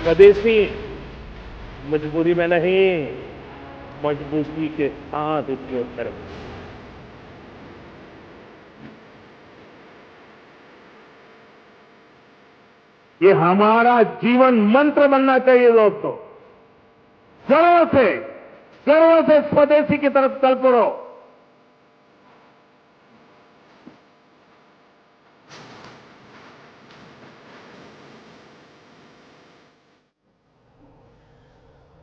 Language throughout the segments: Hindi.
स्वदेशी मजबूरी में नहीं, मजबूती के साथ उपयोग करें। ये हमारा जीवन मंत्र बनना चाहिए दोस्तों। गर्व से स्वदेशी की तरफ चल पड़ो।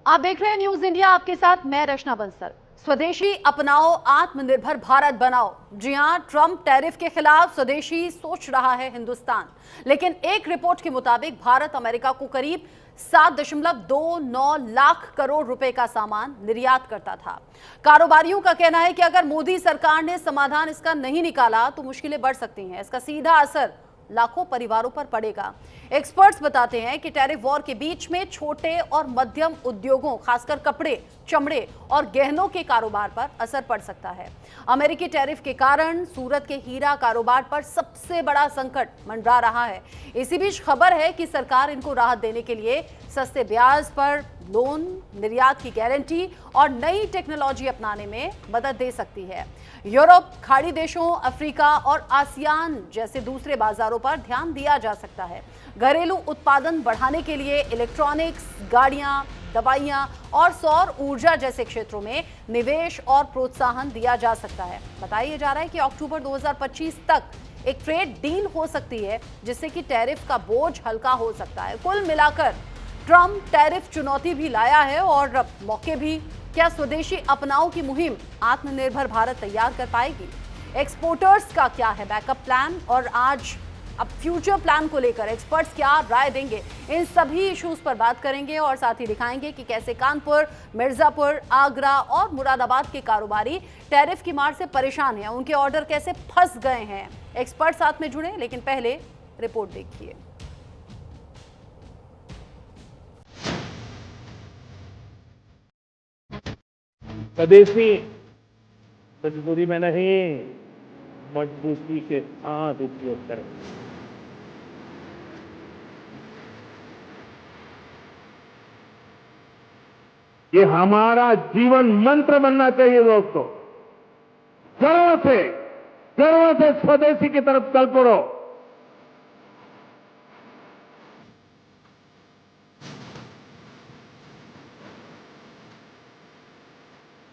आप देख रहे हैं न्यूज इंडिया, आपके साथ मैं रचना बंसल। स्वदेशी अपनाओ, आत्मनिर्भर भारत बनाओ। जी हां, ट्रंप टैरिफ के खिलाफ स्वदेशी सोच रहा है हिंदुस्तान। लेकिन एक रिपोर्ट के मुताबिक भारत अमेरिका को करीब 7.29 लाख करोड़ रुपए का सामान निर्यात करता था। कारोबारियों का कहना है कि अगर मोदी सरकार ने समाधान इसका नहीं निकाला तो मुश्किलें बढ़ सकती हैं। इसका सीधा असर लाखों परिवारों पर पड़ेगा। एक्सपर्ट्स बताते हैं कि टैरिफ वॉर के बीच में छोटे और मध्यम उद्योगों, खासकर कपड़े, चमड़े और गहनों के कारोबार पर असर पड़ सकता है। अमेरिकी टैरिफ के कारण सूरत के हीरा कारोबार पर सबसे बड़ा संकट मंडरा रहा है। इसी बीच खबर है कि सरकार इनको राहत देने के लिए सस्ते ब्याज पर लोन, निर्यात की गारंटी और नई टेक्नोलॉजी अपनाने में मदद दे सकती है। यूरोप, खाड़ी देशों, अफ्रीका और आसियान जैसे दूसरे बाजारों पर ध्यान दिया जा सकता है। घरेलू उत्पादन बढ़ाने के लिए इलेक्ट्रॉनिक्स, गाड़ियां, दवाइयां और सौर ऊर्जा जैसे क्षेत्रों में निवेश और प्रोत्साहन दिया जा सकता है। बताया जा रहा है कि अक्टूबर 2025 तक एक ट्रेड डील हो सकती है, जिससे कि टैरिफ का बोझ हल्का हो सकता है। कुल मिलाकर ट्रंप टैरिफ चुनौती भी लाया है और मौके भी। क्या स्वदेशी अपनाओ की मुहिम आत्मनिर्भर भारत तैयार कर पाएगी? एक्सपोर्टर्स का क्या है बैकअप प्लान? और आज अब फ्यूचर प्लान को लेकर एक्सपर्ट्स क्या राय देंगे? इन सभी इश्यूज पर बात करेंगे और साथ ही दिखाएंगे कि कैसे कानपुर, मिर्जापुर, आगरा और मुरादाबाद के कारोबारी टैरिफ की मार से परेशान हैं, उनके ऑर्डर कैसे फंस गए हैं। एक्सपर्ट साथ में जुड़े, लेकिन पहले रिपोर्ट देखिए। स्वदेशी मजबूरी में नहीं, मजबूती के साथ उपयोग करें। ये हमारा जीवन मंत्र बनना चाहिए दोस्तों। गर्व से स्वदेशी की तरफ चल पड़ो।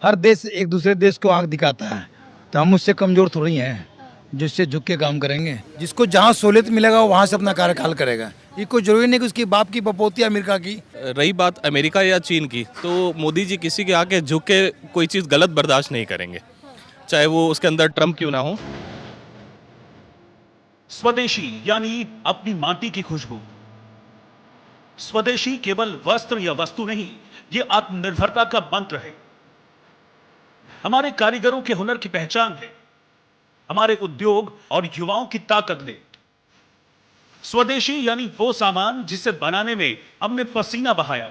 हर देश एक दूसरे देश को आंख दिखाता है, तो हम उससे कमजोर थोड़ी हैं जिससे झुक के काम करेंगे। जिसको जहाँ सहूलियत मिलेगा वो वहाँ से अपना कार्यकाल करेगा। ये कोई जरूरी नहीं कि उसकी बाप की बपोती अमेरिका की। रही बात अमेरिका या चीन की, तो मोदी जी किसी के आगे झुक के कोई चीज़ गलत बर्दाश्त नहीं करेंगे, चाहे वो उसके अंदर ट्रम्प क्यों ना हो। स्वदेशी यानी अपनी माटी की खुशबू। स्वदेशी केवल वस्त्र या वस्तु नहीं, ये आत्मनिर्भरता का मंत्र है। हमारे कारीगरों के हुनर की पहचान है, हमारे उद्योग और युवाओं की ताकत है। स्वदेशी यानी वो सामान जिसे बनाने में हमने पसीना बहाया।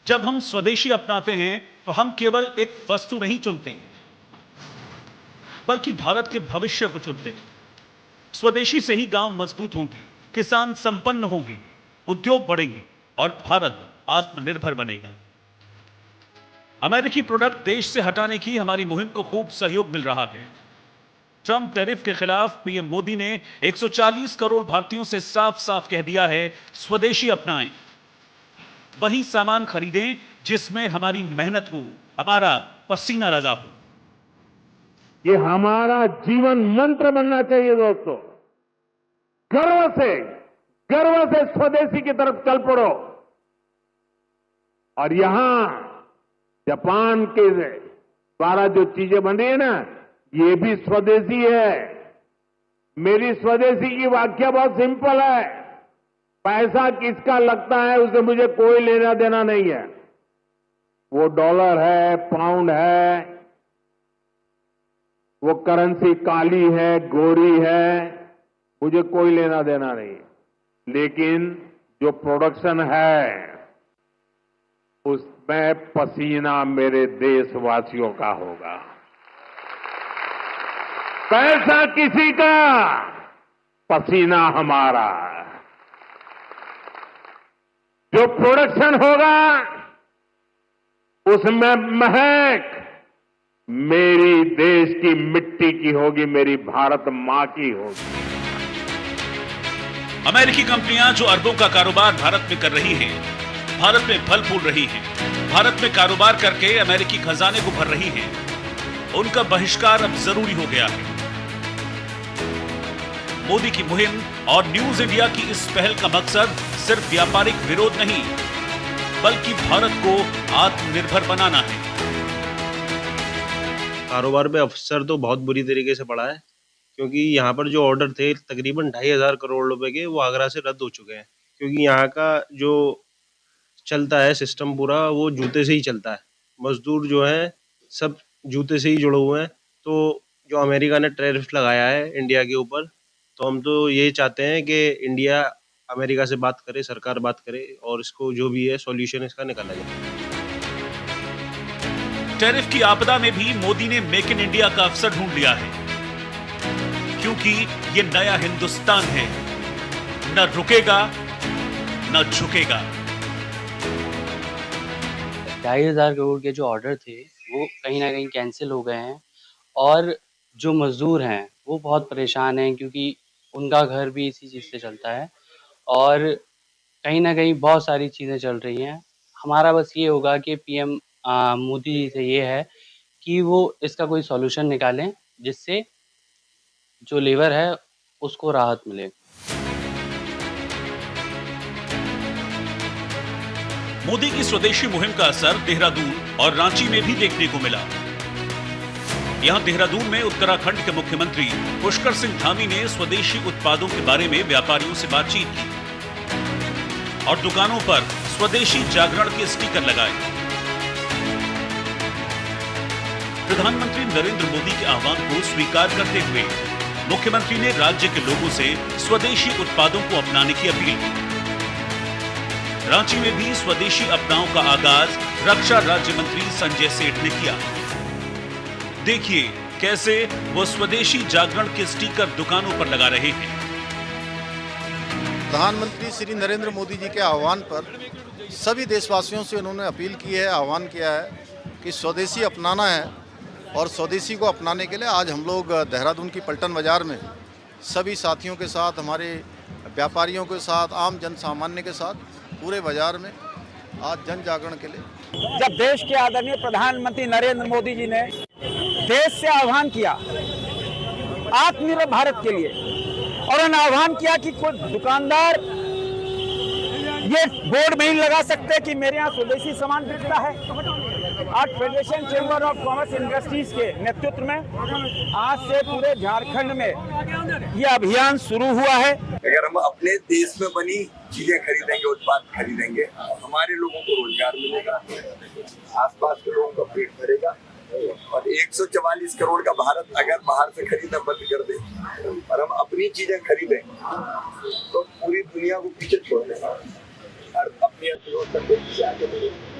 जब हम स्वदेशी अपनाते हैं तो हम केवल एक वस्तु नहीं चुनते, बल्कि भारत के भविष्य को चुनते हैं। स्वदेशी से ही गांव मजबूत होंगे, किसान संपन्न होंगे, उद्योग बढ़ेंगे और भारत आत्मनिर्भर बनेगा। अमेरिकी प्रोडक्ट देश से हटाने की हमारी मुहिम को खूब सहयोग मिल रहा है। ट्रंप टैरिफ के खिलाफ पीएम मोदी ने 140 करोड़ भारतीयों से साफ साफ कह दिया है, स्वदेशी अपनाएं, वही सामान खरीदें जिसमें हमारी मेहनत हो, हमारा पसीना लगा हो। ये हमारा जीवन मंत्र बनना चाहिए दोस्तों। गर्व से स्वदेशी की तरफ चल पड़ो। और यहां जापान के द्वारा जो चीजें बन रही है ना, ये भी स्वदेशी है। मेरी स्वदेशी की व्याख्या बहुत सिंपल है। पैसा किसका लगता है उससे मुझे कोई लेना देना नहीं है। वो डॉलर है, पाउंड है, वो करेंसी काली है, गोरी है, मुझे कोई लेना देना नहीं है। लेकिन जो प्रोडक्शन है उसमें पसीना मेरे देशवासियों का होगा। पैसा किसी का, पसीना हमारा। जो प्रोडक्शन होगा उसमें महक मेरी देश की मिट्टी की होगी, मेरी भारत मां की होगी। अमेरिकी कंपनियां जो अरबों का कारोबार भारत में कर रही हैं, भारत में फल फूल रही हैं, भारत में कारोबार करके अमेरिकी खजाने को भर रही हैं, उनका बहिष्कार अब जरूरी हो गया है। मोदी की मुहिम और न्यूज इंडिया की इस पहल का मकसद सिर्फ व्यापारिक विरोध नहीं, बल्कि भारत को आत्मनिर्भर बनाना है। कारोबार पे अवसर तो बहुत बुरी तरीके से पड़ा है, क्योंकि यहाँ पर जो ऑर्डर थे तकरीबन 2,500 करोड़ रुपए के, वो आगरा से रद्द हो चुके हैं। क्योंकि यहाँ का जो चलता है सिस्टम पूरा, वो जूते से ही चलता है। मजदूर जो है सब जूते से ही जुड़े हुए हैं। तो जो अमेरिका ने टैरिफ लगाया है इंडिया के ऊपर, तो हम तो ये चाहते हैं कि इंडिया अमेरिका से बात करे, सरकार बात करे और इसको जो भी है सॉल्यूशन इसका निकाला जाए। टैरिफ की आपदा में भी मोदी ने मेक इन इंडिया का अवसर ढूंढ लिया है, क्योंकि ये नया हिंदुस्तान है, न रुकेगा न झुकेगा। 2,500 करोड़ के जो ऑर्डर थे वो कहीं ना कहीं कैंसिल हो गए हैं, और जो मजदूर हैं वो बहुत परेशान हैं, क्योंकि उनका घर भी इसी चीज़ से चलता है और कहीं ना कहीं बहुत सारी चीज़ें चल रही हैं। हमारा बस ये होगा कि पीएम मोदी जी से ये है कि वो इसका कोई सॉल्यूशन निकालें, जिससे जो लेबर है उसको राहत मिले। मोदी की स्वदेशी मुहिम का असर देहरादून और रांची में भी देखने को मिला। यहां देहरादून में उत्तराखंड के मुख्यमंत्री पुष्कर सिंह धामी ने स्वदेशी उत्पादों के बारे में व्यापारियों से बातचीत की और दुकानों पर स्वदेशी जागरण के स्टिकर लगाए। प्रधानमंत्री नरेंद्र मोदी के आह्वान को स्वीकार करते हुए मुख्यमंत्री ने राज्य के लोगों से स्वदेशी उत्पादों को अपनाने की अपील की। रांची में भी स्वदेशी अपनाओं का आगाज रक्षा राज्य मंत्री संजय सेठ ने किया। देखिए कैसे वो स्वदेशी जागरण के स्टिकर दुकानों पर लगा रहे हैं। प्रधानमंत्री श्री नरेंद्र मोदी जी के आह्वान पर सभी देशवासियों से उन्होंने अपील की है, आह्वान किया है कि स्वदेशी अपनाना है। और स्वदेशी को अपनाने के लिए आज हम लोग देहरादून की पलटन बाजार में सभी साथियों के साथ, हमारे व्यापारियों के साथ, आम जन सामान्य के साथ पूरे बाजार में आज जन जागरण के लिए। जब देश के आदरणीय प्रधानमंत्री नरेंद्र मोदी जी ने देश से आह्वान किया आत्मनिर्भर भारत के लिए, और उन्होंने आह्वान किया कि कोई दुकानदार ये बोर्ड नहीं लगा सकते कि मेरे यहाँ स्वदेशी सामान बिकता है। आज federation chamber of commerce industries के नेतृत्व में आज से पूरे झारखंड में ये अभियान शुरू हुआ है। अगर हम अपने देश में बनी चीजें खरीदेंगे, उत्पाद खरीदेंगे, हमारे लोगों को रोजगार मिलेगा, आसपास के लोगों का पेट भरेगा। और 144 करोड़ का भारत अगर बाहर से खरीदना बंद कर दे और हम अपनी चीजें खरीदें तो पूरी दुनिया को पीछे छोड़ देगा और अपनी अर्थव्यवस्था को पीछे आगे बढ़ेगा।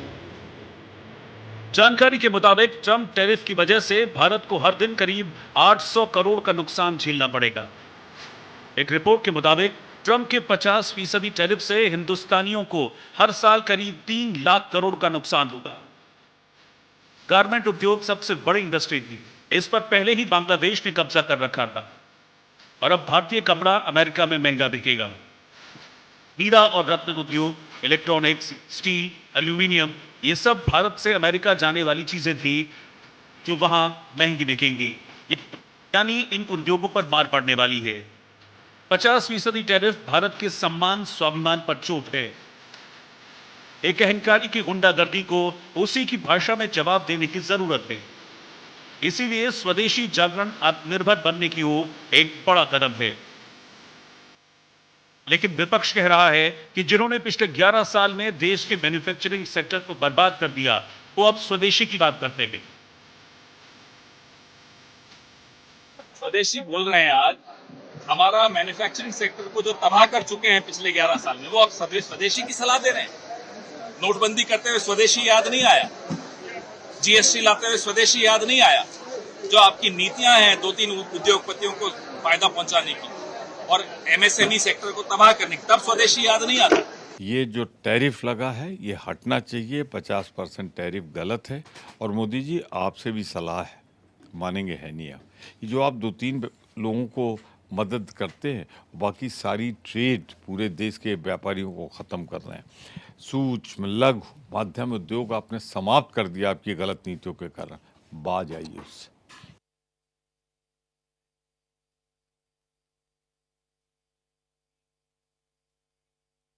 जानकारी के मुताबिक ट्रम्प टैरिफ की वजह से भारत को हर दिन करीब 800 करोड़ का नुकसान झेलना पड़ेगा। एक रिपोर्ट के मुताबिक ट्रम्प के 50% टैरिफ से हिंदुस्तानियों को हर साल करीब 3 लाख करोड़ का नुकसान होगा। गारमेंट उद्योग सबसे बड़ी इंडस्ट्री थी, इस पर पहले ही बांग्लादेश ने कब्जा कर रखा था और अब भारतीय कपड़ा अमेरिका में महंगा बिकेगा। हीरा और रत्न उद्योग, इलेक्ट्रॉनिक्स, स्टील, एल्यूमिनियम, ये सब भारत से अमेरिका जाने वाली चीजें थी जो वहां महंगी बिकेंगी, यानी इन उद्योगों पर मार पड़ने वाली है। 50% टैरिफ भारत के सम्मान स्वाभिमान पर चोट है। एक अहंकारी की गुंडागर्दी को उसी की भाषा में जवाब देने की जरूरत है। इसीलिए स्वदेशी जागरण आत्मनिर्भर बनने की ओर एक बड़ा कदम है। लेकिन विपक्ष कह रहा है कि जिन्होंने पिछले 11 साल में देश के मैन्युफैक्चरिंग सेक्टर को बर्बाद कर दिया, वो अब स्वदेशी की बात करते हैं। स्वदेशी बोल रहे हैं आज, हमारा मैन्युफैक्चरिंग सेक्टर को जो तबाह कर चुके हैं पिछले 11 साल में, वो अब स्वदेशी की सलाह दे रहे हैं। नोटबंदी करते हुए स्वदेशी याद नहीं आया, जीएसटी लाते हुए स्वदेशी याद नहीं आया। जो आपकी नीतियां हैं 2-3 उद्योगपतियों को फायदा पहुंचाने की और एमएसएमई सेक्टर को तबाह करने की, तब स्वदेशी याद नहीं आता। ये जो टैरिफ लगा है ये हटना चाहिए। 50% टैरिफ गलत है। और मोदी जी आपसे भी सलाह है, मानेंगे है नहीं आप, ये जो आप 2-3 लोगों को मदद करते हैं, बाकी सारी ट्रेड पूरे देश के व्यापारियों को ख़त्म कर रहे हैं। सूक्ष्म लघु मध्यम उद्योग आपने समाप्त कर दिया आपकी गलत नीतियों के कारण। बाज आइए उससे।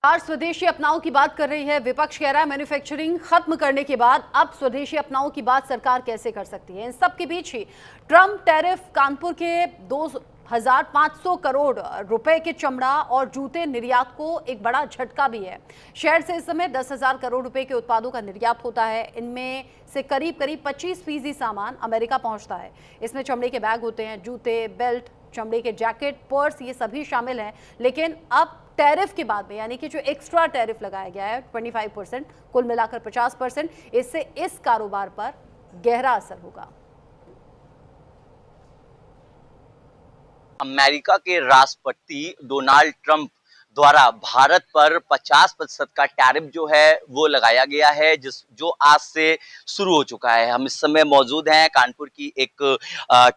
स्वदेशी अपनाओ की बात कर रही है विपक्ष, कह रहा है मैन्युफैक्चरिंग खत्म करने के बाद अब स्वदेशी अपनाओ की बात सरकार कैसे कर सकती है। इन सब के बीच ही ट्रम्प टैरिफ कानपुर के 2,500 करोड़ रुपए के चमड़ा और जूते निर्यात को एक बड़ा झटका भी है। शहर से इस समय 10,000 करोड़ रुपए के उत्पादों का निर्यात होता है। इनमें से करीब 25% सामान अमेरिका पहुंचता है। इसमें चमड़े के बैग होते हैं, जूते, बेल्ट, चमड़े के जैकेट, पर्स, ये सभी शामिल हैं। लेकिन अब टैरिफ के बाद में, यानी कि जो एक्स्ट्रा टैरिफ लगाया गया है 25%, कुल मिलाकर 50%, इससे इस कारोबार पर गहरा असर होगा। अमेरिका के राष्ट्रपति डोनाल्ड ट्रंप द्वारा भारत पर 50% का टैरिफ जो है वो लगाया गया है, जो आज से शुरू हो चुका है। हम इस समय मौजूद हैं कानपुर की एक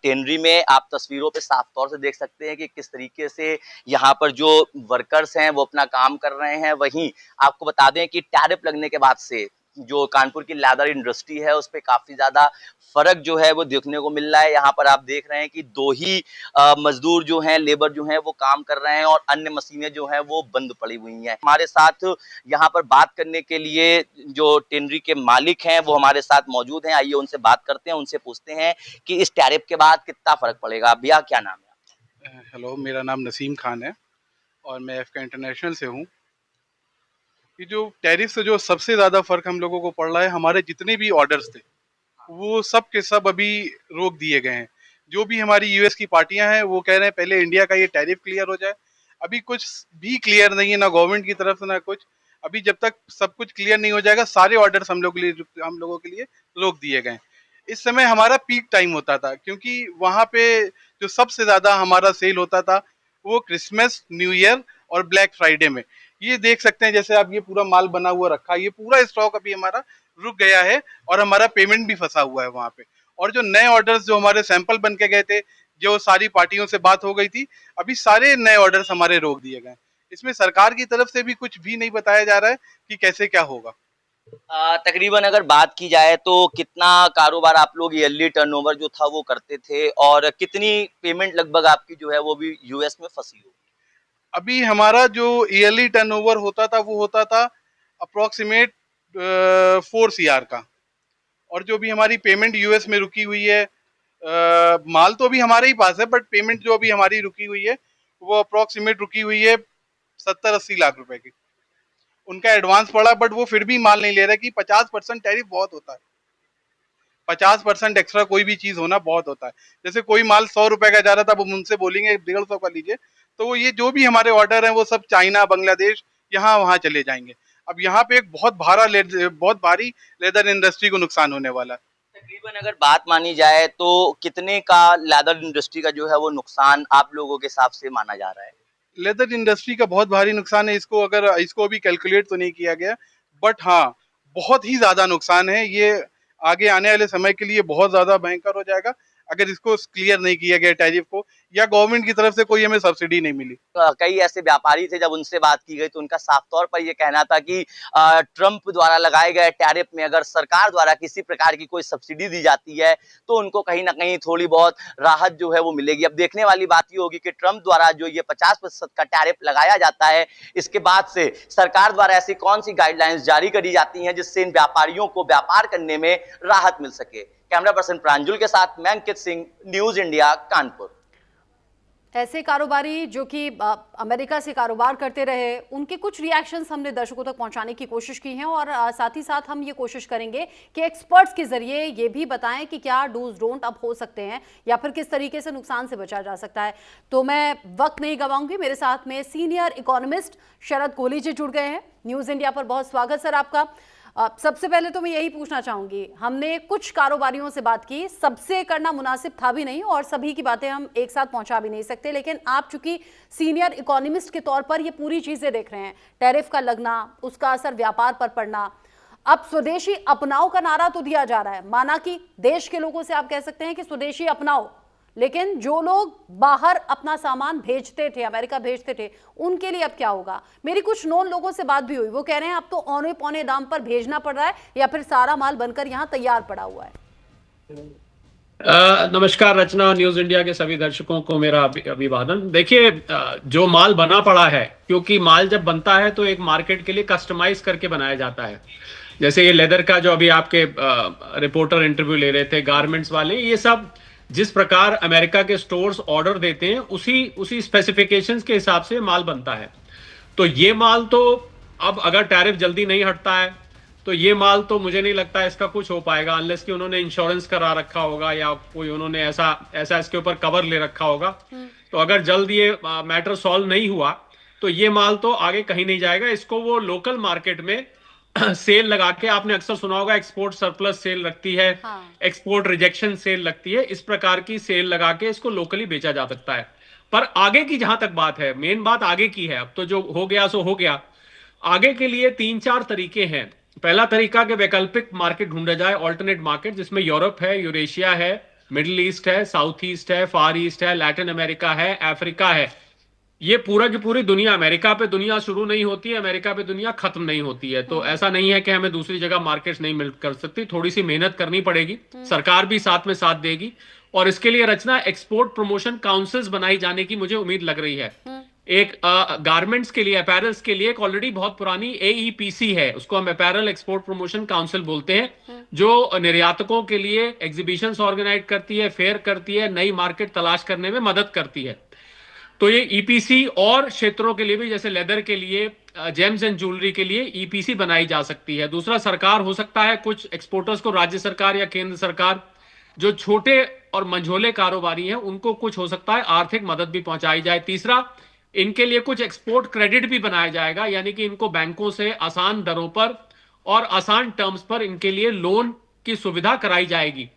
टेनरी में। आप तस्वीरों पे साफ तौर से देख सकते हैं कि किस तरीके से यहाँ पर जो वर्कर्स हैं वो अपना काम कर रहे हैं। वहीं आपको बता दें कि टैरिफ लगने के बाद से जो कानपुर की लेदर इंडस्ट्री है उस पर काफी ज्यादा फर्क जो है वो देखने को मिल रहा है। यहाँ पर आप देख रहे हैं कि 2 ही मजदूर जो हैं, लेबर जो हैं वो काम कर रहे हैं और अन्य मशीनें जो हैं वो बंद पड़ी हुई हैं। हमारे साथ यहाँ पर बात करने के लिए जो टेनरी के मालिक हैं वो हमारे साथ मौजूद हैं। आइए उनसे बात करते हैं, उनसे पूछते हैं कि इस टैरिफ के बाद कितना फर्क पड़ेगा। भैया क्या नाम है? हेलो, मेरा नाम नसीम खान है और मैं एफके इंटरनेशनल से हूँ। ये जो टैरिफ से जो सबसे ज़्यादा फ़र्क हम लोगों को पड़ रहा है, हमारे जितने भी ऑर्डर्स थे वो सब के सब अभी रोक दिए गए हैं। जो भी हमारी यूएस की पार्टियां हैं वो कह रहे हैं पहले इंडिया का ये टैरिफ क्लियर हो जाए। अभी कुछ भी क्लियर नहीं है, ना गवर्नमेंट की तरफ से ना कुछ। अभी जब तक सब कुछ क्लियर नहीं हो जाएगा सारे ऑर्डर्स हम लोगों के लिए रोक दिए गए। इस समय हमारा पीक टाइम होता था, क्योंकि वहाँ पे जो सबसे ज़्यादा हमारा सेल होता था वो क्रिसमस, न्यू ईयर और ब्लैक फ्राइडे में। ये देख सकते हैं जैसे अब ये पूरा माल बना हुआ रखा है, ये पूरा स्टॉक अभी हमारा रुक गया है और हमारा पेमेंट भी फंसा हुआ है वहाँ पे। और जो नए ऑर्डर्स जो हमारे सैंपल बन के गए थे, जो सारी पार्टियों से बात हो गई थी, अभी सारे नए ऑर्डर्स हमारे रोक दिए गए। इसमें सरकार की तरफ से भी कुछ भी नहीं बताया जा रहा है कि कैसे क्या होगा। तकरीबन अगर बात की जाए तो कितना कारोबार आप लोग ईयरली टर्नओवर जो था वो करते थे और कितनी पेमेंट लगभग आपकी जो है वो भी यूएस में फंसी होगी? अभी हमारा जो ईयरली टर्नओवर होता था वो होता था अप्रोक्सीमेट 4 CR का। और जो भी हमारी पेमेंट यूएस में रुकी हुई है, माल तो अभी हमारे ही पास है, बट पेमेंट जो अभी हमारी रुकी हुई है वो अप्रोक्सीमेट रुकी हुई है 70-80 लाख रुपए की। उनका एडवांस पड़ा, बट वो फिर भी माल नहीं ले रहा कि 50% टैरिफ बहुत होता है। 50% एक्स्ट्रा कोई भी चीज होना बहुत होता है। जैसे कोई माल 100 रुपए का जा रहा था, वो मुझसे बोलेंगे 150 का लीजिए, तो वो ये जो भी हमारे ऑर्डर हैं वो सब चाइना, बांग्लादेश, यहाँ वहाँ चले जाएंगे। अब यहाँ पे एक बहुत भारी लेदर इंडस्ट्री को नुकसान होने वाला है। तकरीबन अगर बात मानी जाए तो कितने का लेदर इंडस्ट्री का जो है वो नुकसान आप लोगों के हिसाब से माना जा रहा है? लेदर इंडस्ट्री का बहुत भारी नुकसान है। इसको अभी कैलकुलेट तो नहीं किया गया, बट हाँ बहुत ही ज्यादा नुकसान है। ये आगे आने वाले समय के लिए बहुत ज्यादा भयंकर हो जाएगा अगर इसको क्लियर नहीं किया गया टैरिफ को, या गवर्नमेंट की तरफ से कोई हमें सब्सिडी नहीं मिली। कई ऐसे व्यापारी थे, जब उनसे बात की गई तो उनका साफ तौर पर यह कहना था कि ट्रंप द्वारा लगाए गए टैरिफ में अगर सरकार द्वारा किसी प्रकार की कोई सब्सिडी दी जाती है तो उनको कहीं ना कहीं थोड़ी बहुत राहत जो है वो मिलेगी। अब देखने वाली बात ये होगी कि ट्रंप द्वारा जो ये 50% का टैरिफ लगाया जाता है, इसके बाद से सरकार द्वारा ऐसी कौन सी गाइडलाइंस जारी करी जाती हैं जिससे इन व्यापारियों को व्यापार करने में राहत मिल सके। कैमरा पर्सन प्रांजुल के साथ मैं अंकित सिंह, न्यूज इंडिया, कानपुर। ऐसे कारोबारी जो कि अमेरिका से कारोबार करते रहे, उनके कुछ रिएक्शंस हमने दर्शकों तक पहुंचाने की कोशिश की हैं और साथ ही साथ हम ये कोशिश करेंगे कि एक्सपर्ट्स के जरिए ये भी बताएं कि क्या डूज डोंट अब हो सकते हैं या फिर किस तरीके से नुकसान से बचा जा सकता है। तो मैं वक्त नहीं गवाऊंगी, मेरे साथ में सीनियर इकोनॉमिस्ट शरद कोहली जी जुड़ गए हैं। न्यूज इंडिया पर बहुत स्वागत सर आपका। सबसे पहले तो मैं यही पूछना चाहूंगी, हमने कुछ कारोबारियों से बात की, सबसे करना मुनासिब था भी नहीं और सभी की बातें हम एक साथ पहुंचा भी नहीं सकते, लेकिन आप चूंकि सीनियर इकोनॉमिस्ट के तौर पर ये पूरी चीजें देख रहे हैं, टैरिफ का लगना, उसका असर व्यापार पर पड़ना, अब स्वदेशी अपनाओ का नारा तो दिया जा रहा है, माना कि देश के लोगों से आप कह सकते हैं कि स्वदेशी अपनाओ, लेकिन जो लोग बाहर अपना सामान भेजते थे, अमेरिका भेजते थे, उनके लिए अब क्या होगा? मेरी कुछ नॉन लोगों से बात भी हुई, वो कह रहे हैं अब तो औने पौने दाम पर भेजना पड़ रहा है या फिर सारा माल बनकर यहाँ तैयार पड़ा हुआ है। नमस्कार रचना और न्यूज इंडिया के सभी दर्शकों को मेरा अभिवादन। देखिए, जो माल बना पड़ा है, क्योंकि माल जब बनता है तो एक मार्केट के लिए कस्टमाइज करके बनाया जाता है। जैसे ये लेदर का जो अभी आपके रिपोर्टर इंटरव्यू ले रहे थे, गारमेंट्स वाले, ये सब जिस प्रकार अमेरिका के स्टोर्स ऑर्डर देते हैं उसी स्पेसिफिकेशंस के हिसाब से माल बनता है। तो ये माल तो अब अगर टैरिफ जल्दी नहीं हटता है तो ये माल तो मुझे नहीं लगता इसका कुछ हो पाएगा, अनलेस कि उन्होंने इंश्योरेंस करा रखा होगा या कोई उन्होंने ऐसा इसके ऊपर कवर ले रखा होगा। तो अगर जल्द ये मैटर सॉल्व नहीं हुआ तो ये माल तो आगे कहीं नहीं जाएगा। इसको वो लोकल मार्केट में सेल लगा के, आपने अक्सर सुना होगा एक्सपोर्ट सरप्लस सेल लगती है, एक्सपोर्ट रिजेक्शन सेल लगती है, इस प्रकार की सेल लगा के इसको लोकली बेचा जा सकता है। पर आगे की जहां तक बात है, मेन बात आगे की है। अब तो जो हो गया सो हो गया। आगे के लिए 3-4 तरीके हैं। पहला तरीका कि वैकल्पिक मार्केट ढूंढा जाए, ऑल्टरनेट मार्केट, जिसमें यूरोप है, यूरेशिया है, मिडिल ईस्ट है, साउथ ईस्ट है, फार ईस्ट है, लैटिन अमेरिका है, अफ्रीका है। ये पूरा की पूरी दुनिया, अमेरिका पे दुनिया शुरू नहीं होती है, अमेरिका पे दुनिया खत्म नहीं होती है। तो ऐसा नहीं है कि हमें दूसरी जगह मार्केट्स नहीं मिल कर सकती, थोड़ी सी मेहनत करनी पड़ेगी, सरकार भी साथ में साथ देगी। और इसके लिए रचना एक्सपोर्ट प्रमोशन काउंसिल्स बनाई जाने की मुझे उम्मीद लग रही है। एक गारमेंट्स के लिए, अपैरल्स के लिए एक ऑलरेडी बहुत पुरानी AEPC है, उसको हम अपैरल एक्सपोर्ट प्रमोशन काउंसिल बोलते हैं, जो निर्यातकों के लिए एग्जीबिशंस ऑर्गेनाइज करती है, फेयर करती है, नई मार्केट तलाश करने में मदद करती है। तो ये EPC और क्षेत्रों के लिए भी, जैसे लेदर के लिए, जेम्स एंड ज्वेलरी के लिए EPC बनाई जा सकती है। दूसरा, सरकार हो सकता है कुछ एक्सपोर्टर्स को, राज्य सरकार या केंद्र सरकार, जो छोटे और मंझोले कारोबारी हैं, उनको कुछ हो सकता है आर्थिक मदद भी पहुंचाई जाए। तीसरा, इनके लिए कुछ एक्सपोर्ट क्रेडिट भी बनाया जाएगा, यानी कि इनको बैंकों से आसान दरों पर और आसान टर्म्स पर इनके लिए लोन की सुविधा कराई जाएगी।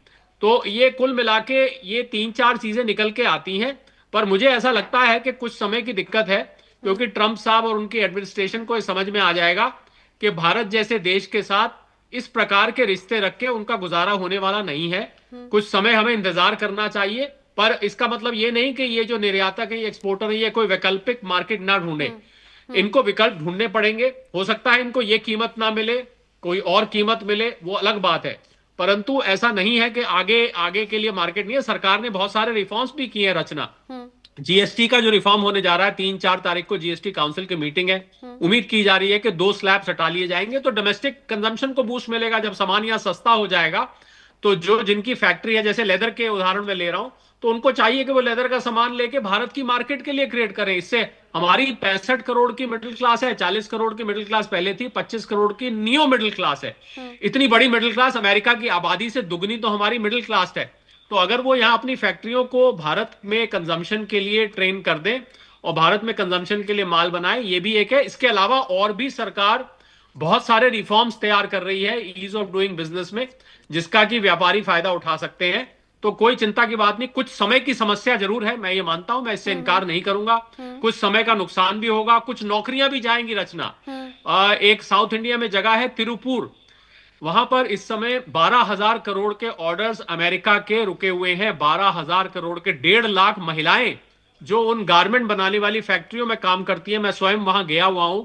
तो ये कुल मिला के ये 3-4 चीजें निकल के आती हैं। पर मुझे ऐसा लगता है कि कुछ समय की दिक्कत है, क्योंकि ट्रंप साहब और उनकी एडमिनिस्ट्रेशन को समझ में आ जाएगा कि भारत जैसे देश के साथ इस प्रकार के रिश्ते रख के उनका गुजारा होने वाला नहीं है। कुछ समय हमें इंतजार करना चाहिए, पर इसका मतलब ये नहीं कि ये जो निर्यातक है, ये एक्सपोर्टर है, ये कोई वैकल्पिक मार्केट ना ढूंढे। इनको विकल्प ढूंढने पड़ेंगे। हो सकता है इनको ये कीमत ना मिले, कोई और कीमत मिले, वो अलग बात है। परंतु ऐसा नहीं है कि आगे के लिए मार्केट नहीं है। सरकार ने बहुत सारे रिफॉर्म्स भी किए हैं रचना। GST का जो रिफॉर्म होने जा रहा है, 3-4 तारीख को GST काउंसिल की मीटिंग है। उम्मीद की जा रही है कि 2 स्लैब्स हटा लिए जाएंगे, तो डोमेस्टिक कंजम्पशन को बूस्ट मिलेगा। जब सामान यहाँ सस्ता हो जाएगा तो जिनकी फैक्ट्री है, जैसे लेदर के उदाहरण में ले रहा हूं, तो उनको चाहिए कि वो लेदर का सामान लेके भारत की मार्केट के लिए क्रिएट करें। इससे हमारी 65 करोड़ की मिडिल क्लास है, 40 करोड़ की मिडिल क्लास पहले थी, 25 करोड़ की नियो मिडिल क्लास है। इतनी बड़ी मिडिल क्लास, अमेरिका की आबादी से दुगनी तो हमारी मिडिल क्लास है। तो अगर वो यहाँ अपनी फैक्ट्रियों को भारत में कंजम्पशन के लिए ट्रेन कर दें और भारत में कंजम्पशन के लिए माल बनाए, ये भी एक है। इसके अलावा और भी सरकार बहुत सारे रिफॉर्म्स तैयार कर रही है ईज ऑफ डूइंग बिजनेस में, जिसका कि व्यापारी फायदा उठा सकते हैं। तो कोई चिंता की बात नहीं। कुछ समय की समस्या जरूर है, मैं ये मानता हूं, मैं इससे इनकार नहीं करूंगा। कुछ समय का नुकसान भी होगा, कुछ नौकरियां भी जाएंगी रचना। एक साउथ इंडिया में जगह है तिरुपुर, वहां पर इस समय 12,000 करोड़ के ऑर्डर्स अमेरिका के रुके हुए हैं। 12,000 करोड़ के 1.5 लाख महिलाएं जो उन गारमेंट बनाने वाली फैक्ट्रियों में काम करती है, मैं स्वयं वहां गया हुआ हूं,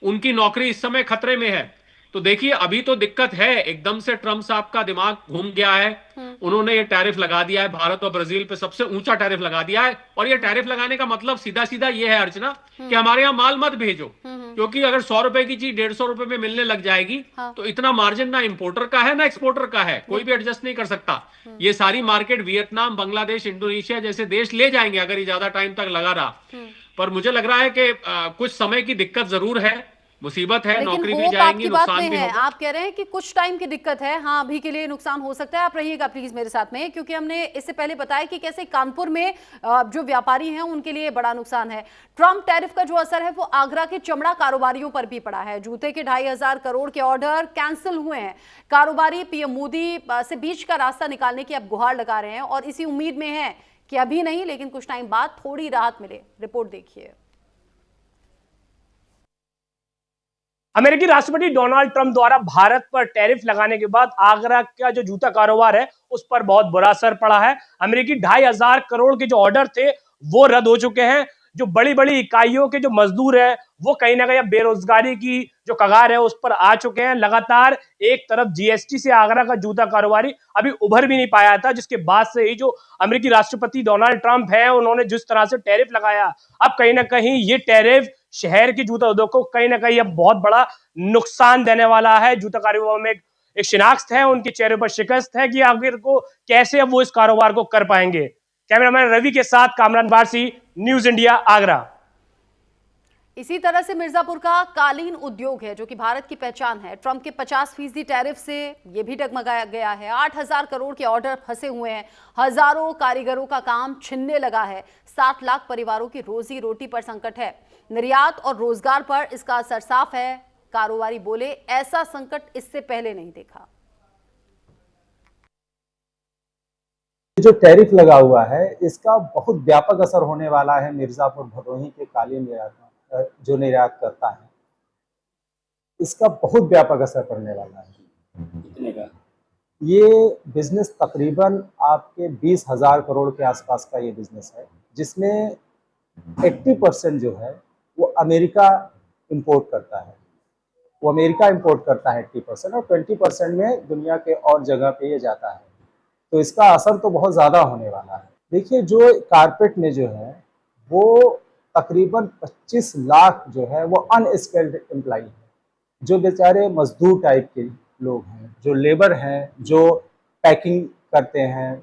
उनकी नौकरी इस समय खतरे में है। तो देखिए, अभी तो दिक्कत है, एकदम से ट्रंप साहब का दिमाग घूम गया है। उन्होंने ये टैरिफ लगा दिया है, भारत और ब्राजील पे सबसे ऊंचा टैरिफ लगा दिया है। और ये टैरिफ लगाने का मतलब सीधा सीधा ये है अर्चना, कि हमारे यहाँ माल मत भेजो, क्योंकि अगर 100 रुपए की चीज 150 रुपए में मिलने लग जाएगी तो इतना मार्जिन ना इंपोर्टर का है ना एक्सपोर्टर का है, कोई भी एडजस्ट नहीं कर सकता। ये सारी मार्केट वियतनाम, बांग्लादेश, इंडोनेशिया जैसे देश ले जाएंगे अगर ये ज्यादा टाइम तक लगा रहा। पर मुझे लग रहा है कि कुछ समय की दिक्कत जरूर है। मुसीबत है, लेकिन नौकरी भी होप जाएंगी, आपकी बात नुकसान में भी है। होगा। आप कह रहे हैं कि कुछ टाइम की दिक्कत है, हाँ अभी के लिए नुकसान हो सकता है। आप रहिएगा प्लीज मेरे साथ में, क्योंकि हमने इससे पहले बताया कि कैसे कानपुर में जो व्यापारी हैं उनके लिए बड़ा नुकसान है। ट्रम्प टैरिफ का जो असर है वो आगरा के चमड़ा कारोबारियों पर भी पड़ा है। जूते के 2,500 करोड़ के ऑर्डर कैंसिल हुए हैं। कारोबारी पीएम मोदी से बीच का रास्ता निकालने की अब गुहार लगा रहे हैं और इसी उम्मीद में है कि अभी नहीं लेकिन कुछ टाइम बाद थोड़ी राहत मिले। रिपोर्ट देखिए। अमेरिकी राष्ट्रपति डोनाल्ड ट्रंप द्वारा भारत पर टैरिफ लगाने के बाद आगरा का जो जूता कारोबार है उस पर बहुत बुरा असर पड़ा है। अमेरिकी 2,500 करोड़ के जो ऑर्डर थे वो रद्द हो चुके हैं। जो बड़ी बड़ी इकाइयों के जो मजदूर है वो कहीं ना कहीं बेरोजगारी की जो कगार है उस पर आ चुके हैं। लगातार एक तरफ जीएसटी से आगरा का जूता कारोबारी अभी उभर भी नहीं पाया था, जिसके बाद से ही जो अमेरिकी राष्ट्रपति डोनाल्ड ट्रंप है उन्होंने जिस तरह से टैरिफ लगाया, अब कहीं ना कहीं ये टैरिफ शहर की जूता उद्योग को कहीं ना कहीं अब बहुत बड़ा नुकसान देने वाला है। जूता कारोबार में एक शिनाख्त है, उनके चेहरे पर शिकस्त है कि आखिर को कैसे अब वो इस कारोबार को कर पाएंगे। कैमरामैन रवि के साथ कामरान बारसी, न्यूज इंडिया, आगरा। इसी तरह से मिर्जापुर का कालीन उद्योग है जो कि भारत की पहचान है। ट्रंप के 50% टैरिफ से यह भी डगमगाया गया है। 8,000 करोड़ के ऑर्डर फंसे हुए हैं। हजारों कारीगरों का काम छिनने लगा है। 7 लाख परिवारों की रोजी रोटी पर संकट है। निर्यात और रोजगार पर इसका असर साफ है। कारोबारी बोले, ऐसा संकट इससे पहले नहीं देखा। जो टैरिफ लगा हुआ है इसका बहुत व्यापक असर होने वाला है मिर्जापुर भदोही के कालीन जो निर्यात करता है, इसका बहुत व्यापक असर पड़ने वाला है। कितने का? ये बिजनेस तकरीबन आपके 20,000 करोड़ के आसपास का ये बिजनेस है, जिसमें 80% जो है वो अमेरिका इंपोर्ट करता है। वो अमेरिका इंपोर्ट करता है 80% और 20% में दुनिया के और जगह पे ये जाता है। तो इसका असर तो बहुत ज़्यादा होने वाला है। देखिए, जो कारपेट में जो है वो तकरीबन 25 लाख जो है वो अनस्किल्ड एम्प्लॉई है, जो बेचारे मजदूर टाइप के लोग हैं, जो लेबर हैं, जो पैकिंग करते हैं,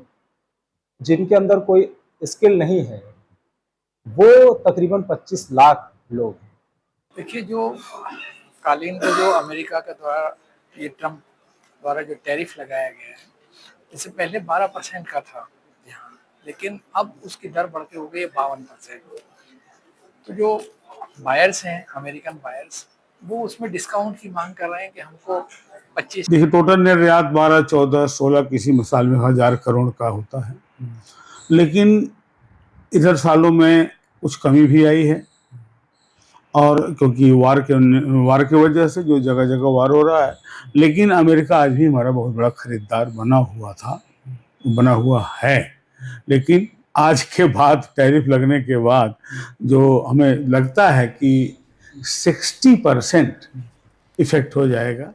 जिनके अंदर कोई स्किल नहीं है, वो तकरीबन 25 लाख लोग हैं। देखिए, जो कालीन को जो अमेरिका के द्वारा ये ट्रम्प द्वारा जो टैरिफ लगाया गया है, इससे पहले 12% का था यहाँ, लेकिन अब उसकी दर बढ़ के हो गई 52%। तो जो बायर्स हैं, अमेरिकन बायर्स, वो उसमें डिस्काउंट की मांग कर रहे हैं कि हमको 25। देखिए, टोटल निर्यात 12, 14, 16 किसी साल में 1,000 करोड़ का होता है, लेकिन इधर सालों में कुछ कमी भी आई है। और क्योंकि वार के वजह से जो जगह जगह वार हो रहा है, लेकिन अमेरिका आज भी हमारा बहुत बड़ा खरीदार बना हुआ है। लेकिन आज के बाद, टैरिफ लगने के बाद, जो हमें लगता है कि 60% इफेक्ट हो जाएगा।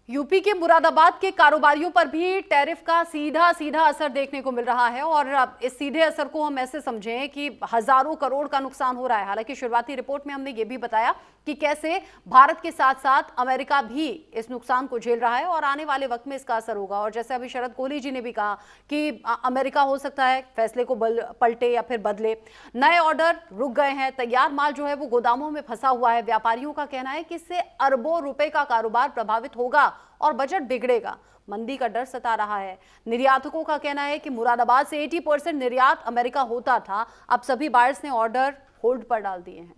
यूपी के मुरादाबाद के कारोबारियों पर भी टैरिफ का सीधा असर देखने को मिल रहा है और इस सीधे असर को हम ऐसे समझें कि हजारों करोड़ का नुकसान हो रहा है। हालांकि शुरुआती रिपोर्ट में हमने ये भी बताया कि कैसे भारत के साथ साथ अमेरिका भी इस नुकसान को झेल रहा है और आने वाले वक्त में इसका असर होगा। और जैसे अभी शरद कोहली जी ने भी कहा कि अमेरिका हो सकता है फैसले को पलटे या फिर बदले। नए ऑर्डर रुक गए हैं, तैयार माल जो है वो गोदामों में फंसा हुआ है। व्यापारियों का कहना है कि इससे अरबों रुपए का कारोबार प्रभावित होगा और बजट बिगड़ेगा। मंदी का डर सता रहा है। निर्यातकों का कहना है कि मुरादाबाद से 80% निर्यात अमेरिका होता था, अब सभी बायर्स ने ऑर्डर होल्ड पर डाल दिए हैं।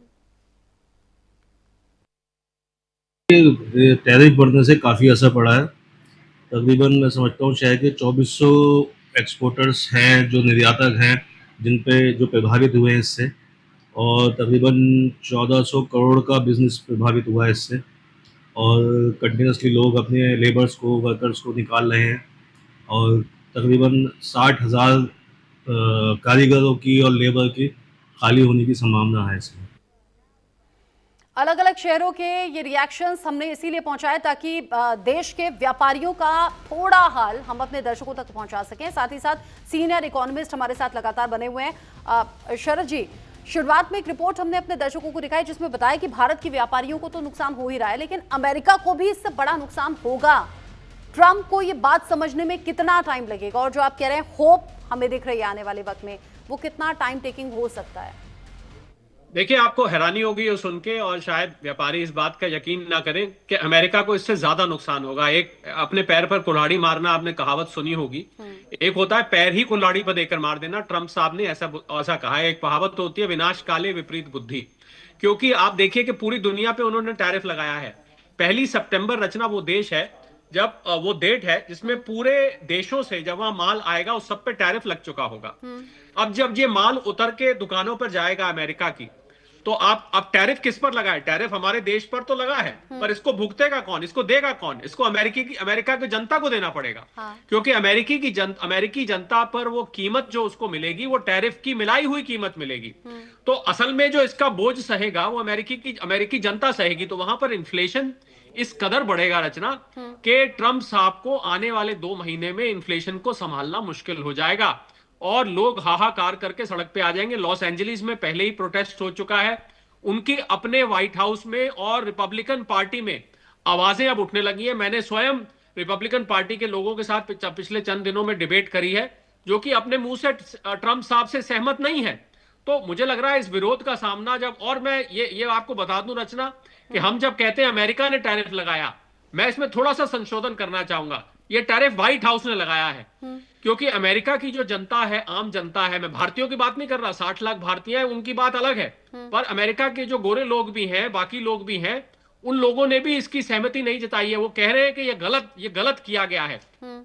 टैरिफ बढ़ने से काफ़ी असर पड़ा है। तकरीबन मैं समझता हूँ शहर के 2400 एक्सपोर्टर्स हैं, जो निर्यातक हैं, जिन पे जो प्रभावित हुए हैं इससे, और तकरीबन 1400 करोड़ का बिजनेस प्रभावित हुआ है इससे। और कंटिन्यूसली लोग अपने लेबर्स को, वर्कर्स को निकाल रहे हैं और तकरीबन 60,000 कारीगरों की और लेबर की खाली होने की संभावना है इसमें। अलग अलग शहरों के ये रिएक्शंस हमने इसीलिए पहुंचाए ताकि देश के व्यापारियों का थोड़ा हाल हम अपने दर्शकों तक पहुंचा सकें। साथ ही साथ सीनियर इकोनॉमिस्ट हमारे साथ लगातार बने हुए हैं। शरद जी, शुरुआत में एक रिपोर्ट हमने अपने दर्शकों को दिखाई जिसमें बताया कि भारत के व्यापारियों को तो नुकसान हो ही रहा है, लेकिन अमेरिका को भी इससे बड़ा नुकसान होगा। ट्रंप को ये बात समझने में कितना टाइम लगेगा? और जो आप कह रहे हैं होप हमें दिख रही है आने वाले वक्त में, वो कितना टाइम टेकिंग हो सकता है? देखिए, आपको हैरानी होगी ये सुन के, और शायद व्यापारी इस बात का यकीन ना करें कि अमेरिका को इससे ज्यादा नुकसान होगा। एक अपने पैर पर कुल्हाड़ी मारना, आपने कहावत सुनी होगी, एक होता है पैर ही कुल्हाड़ी पर देकर मार देना। ट्रंप साहब ने ऐसा कहा है। एक कहावत तो होती है, विनाश काले विपरीत बुद्धि। क्योंकि आप देखिए कि पूरी दुनिया पे उन्होंने टैरिफ लगाया है। 1 सितंबर रचना वो देश है, जब वो डेट है जिसमें पूरे देशों से जब वहां माल आएगा उस सब पे टैरिफ लग चुका होगा। अब जब ये माल उतर के दुकानों पर जाएगा अमेरिका की, तो आप अब टैरिफ किस पर लगाए? टैरिफ हमारे देश पर तो लगा है, पर इसको भुगतेगा कौन, इसको देगा कौन? इसको अमेरिका की जनता को देना पड़ेगा। क्योंकि अमेरिकी जनता पर वो कीमत जो उसको मिलेगी वो टैरिफ की मिलाई हुई कीमत मिलेगी। तो असल में जो इसका बोझ सहेगा वो अमेरिकी जनता सहेगी। तो वहां पर इन्फ्लेशन इस कदर बढ़ेगा रचना कि ट्रंप साहब को आने वाले 2 महीने में इन्फ्लेशन को संभालना मुश्किल हो जाएगा और लोग हाहाकार करके सड़क पे आ जाएंगे। लॉस एंजलिस में पहले ही प्रोटेस्ट हो चुका है। उनकी अपने व्हाइट हाउस में और रिपब्लिकन पार्टी में आवाजें अब उठने लगी है। मैंने स्वयं रिपब्लिकन पार्टी के लोगों के साथ पिछले चंद दिनों में डिबेट करी है, जो कि अपने मुंह से ट्रंप साहब से सहमत नहीं है। तो मुझे लग रहा है इस विरोध का सामना जब, और मैं ये आपको बता दूं रचना कि हम जब कहते हैं अमेरिका ने टैरिफ लगाया, मैं इसमें थोड़ा सा संशोधन करना चाहूंगा। ये टैरिफ व्हाइट हाउस ने लगाया है, क्योंकि अमेरिका की जो जनता है, आम जनता है, मैं भारतीयों की बात नहीं कर रहा, 60 लाख भारतीय हैं, उनकी बात अलग है, पर अमेरिका के जो गोरे लोग भी हैं, बाकी लोग भी हैं, उन लोगों ने भी इसकी सहमति नहीं जताई है। वो कह रहे हैं कि ये गलत किया गया है।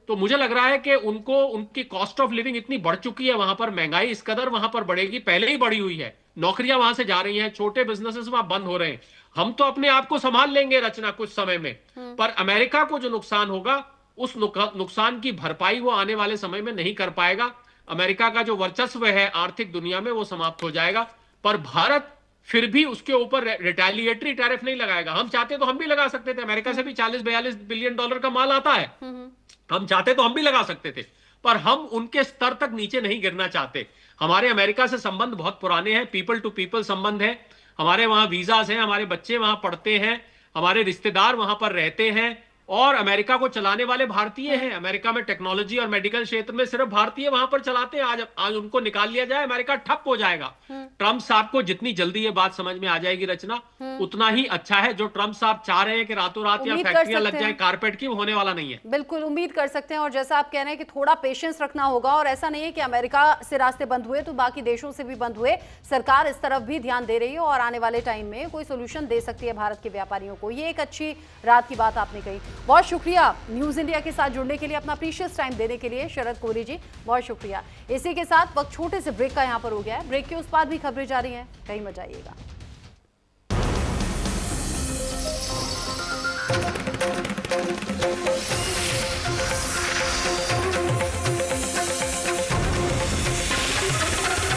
तो मुझे लग रहा है कि उनकी कॉस्ट ऑफ लिविंग इतनी बढ़ चुकी है, वहां पर महंगाई इस कदर वहां पर बढ़ेगी, पहले ही बढ़ी हुई है, नौकरियां वहां से जा रही हैं, छोटे बिजनेसेस वहां बंद हो रहे हैं। हम तो अपने आप को संभाल लेंगे रचना कुछ समय में, पर अमेरिका को जो नुकसान होगा उस नुकसान की भरपाई वो आने वाले समय में नहीं कर पाएगा। अमेरिका का जो वर्चस्व है आर्थिक दुनिया में वो समाप्त हो जाएगा। पर भारत फिर भी उसके ऊपर रिटेलिएटरी टैरिफ नहीं लगाएगा। हम चाहते तो हम भी लगा सकते थे, अमेरिका से भी 40-42 बिलियन डॉलर का माल आता है, हम चाहते तो हम भी लगा सकते थे, पर हम उनके स्तर तक नीचे नहीं गिरना चाहते। हमारे अमेरिका से संबंध बहुत पुराने हैं, पीपल टू पीपल संबंध है, हमारे वहां वीजास हैं, हमारे बच्चे वहां पढ़ते हैं, हमारे रिश्तेदार वहां पर रहते हैं, और अमेरिका को चलाने वाले भारतीय हैं। अमेरिका में टेक्नोलॉजी और मेडिकल क्षेत्र में सिर्फ भारतीय वहां पर चलाते हैं। आज उनको निकाल लिया जाए, अमेरिका ठप हो जाएगा। ट्रंप साहब को जितनी जल्दी ये बात समझ में आ जाएगी रचना, उतना ही अच्छा है। जो ट्रंप साहब चाह रहे हैं कि रातों रात या फैक्ट्रियां लग जाए कारपेट की, होने वाला नहीं है। बिल्कुल उम्मीद कर सकते हैं, और जैसा आप कह रहे हैं कि थोड़ा पेशेंस रखना होगा, और ऐसा नहीं है कि अमेरिका से रास्ते बंद हुए तो बाकी देशों से भी बंद हुए। सरकार इस तरफ भी ध्यान दे रही है और आने वाले टाइम में कोई सोल्यूशन दे सकती है भारत के व्यापारियों को। ये एक अच्छी रात की बात आपने कही। बहुत शुक्रिया न्यूज इंडिया के साथ जुड़ने के लिए, अपना प्रीशियस टाइम देने के लिए शरद कोहली जी, बहुत शुक्रिया। इसी के साथ वक्त छोटे से ब्रेक का यहां पर हो गया है। ब्रेक के उस पार भी खबरें जारी हैं, कहीं मत जाइएगा।